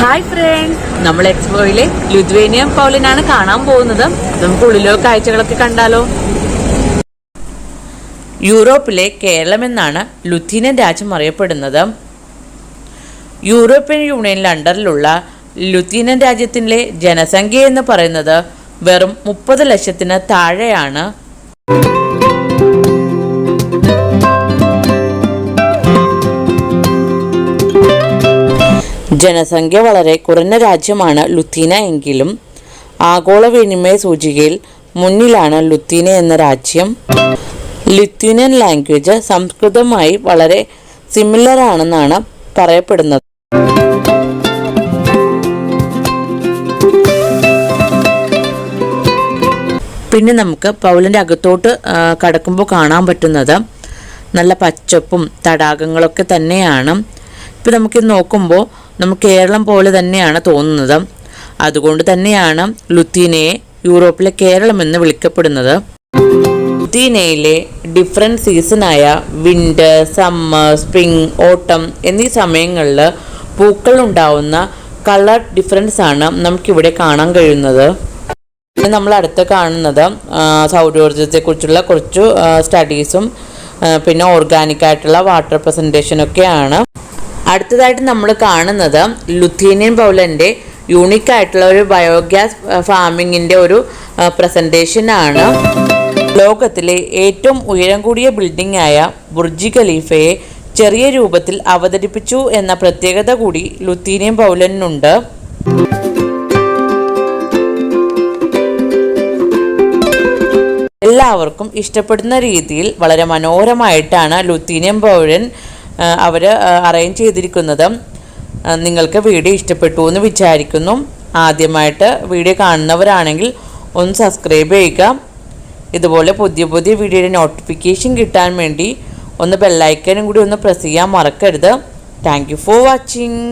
Hi friends, നമ്മൾ എക്സ്പോയിലെ Lithuanian പൗലിനാണ് കാണാൻ പോകുന്നത്. നമുക്ക് ഉള്ളിലോ കാഴ്ചകളൊക്കെ കണ്ടാലോ. യൂറോപ്പിലെ കേരളം എന്നാണ് ലിത്വേനിയൻ രാജ്യം അറിയപ്പെടുന്നത്. യൂറോപ്യൻ യൂണിയനിൽ അണ്ടറിലുള്ള ലിത്വേനിയൻ രാജ്യത്തിലെ ജനസംഖ്യ എന്ന് പറയുന്നത് വെറും 30 ലക്ഷത്തിന് താഴെയാണ്. ജനസംഖ്യ വളരെ കുറഞ്ഞ രാജ്യമാണ് ലിത്വേനിയ എങ്കിലും ആഗോള വിനിമയ സൂചികയിൽ മുന്നിലാണ് ലിത്വേനിയ എന്ന രാജ്യം. ലിത്വേനിയൻ ലാംഗ്വേജ് സംസ്കൃതവുമായി വളരെ സിമിലർ ആണെന്നാണ് പറയപ്പെടുന്നത്. പിന്നെ നമുക്ക് പൗലിൻ്റെ അകത്തോട്ട് കടക്കുമ്പോൾ കാണാൻ പറ്റുന്നത് നല്ല പച്ചപ്പും തടാകങ്ങളൊക്കെ തന്നെയാണ്. ഇപ്പം നമുക്കിത് നോക്കുമ്പോൾ നമുക്ക് കേരളം പോലെ തന്നെയാണ് തോന്നുന്നത്. അതുകൊണ്ട് തന്നെയാണ് ലിത്വേനിയയെ യൂറോപ്പിലെ കേരളം എന്ന് വിളിക്കപ്പെടുന്നത്. ലിത്വേനിയയിലെ ഡിഫറെൻറ്റ് സീസണായ വിൻ്റർ, സമ്മർ, സ്പ്രിംഗ്, ഓട്ടം എന്നീ സമയങ്ങളിൽ പൂക്കൾ ഉണ്ടാവുന്ന കളർ ഡിഫറൻസ് ആണ് നമുക്കിവിടെ കാണാൻ കഴിയുന്നത്. നമ്മൾ അടുത്ത് കാണുന്നത് സൗരോർജ്ജത്തെക്കുറിച്ചുള്ള കുറച്ച് സ്റ്റഡീസും പിന്നെ ഓർഗാനിക്കായിട്ടുള്ള വാട്ടർ പ്രസൻറ്റേഷനൊക്കെയാണ്. അടുത്തതായിട്ട് നമ്മൾ കാണുന്നത് ലിത്വേനിയൻ പൗലൻ്റെ യൂണിക്കായിട്ടുള്ള ഒരു ബയോഗ്യാസ് ഫാമിങ്ങിൻ്റെ ഒരു പ്രസൻറ്റേഷനാണ്. ലോകത്തിലെ ഏറ്റവും ഉയരം കൂടിയ ബിൽഡിംഗ് ആയ ബുർജ് ഖലീഫയെ ചെറിയ രൂപത്തിൽ അവതരിപ്പിച്ചു എന്ന പ്രത്യേകത കൂടി ലിത്വേനിയൻ പൗലനുണ്ട്. എല്ലാവർക്കും ഇഷ്ടപ്പെടുന്ന രീതിയിൽ വളരെ മനോഹരമായിട്ടാണ് ലിത്വേനിയൻ പൗലൻ അവർ അറേഞ്ച് ചെയ്തിരിക്കുന്നത്. നിങ്ങൾക്ക് വീഡിയോ ഇഷ്ടപ്പെട്ടു എന്ന് വിചാരിക്കുന്നു. ആദ്യമായിട്ട് വീഡിയോ കാണുന്നവരാണെങ്കിൽ ഒന്ന് സബ്സ്ക്രൈബ് ചെയ്യുക. ഇതുപോലെ പുതിയ വീഡിയോയുടെ നോട്ടിഫിക്കേഷൻ കിട്ടാൻ വേണ്ടി ഒന്ന് ബെല്ലൈക്കനും കൂടി ഒന്ന് പ്രസ് ചെയ്യാൻ മറക്കരുത്. Thank you for watching.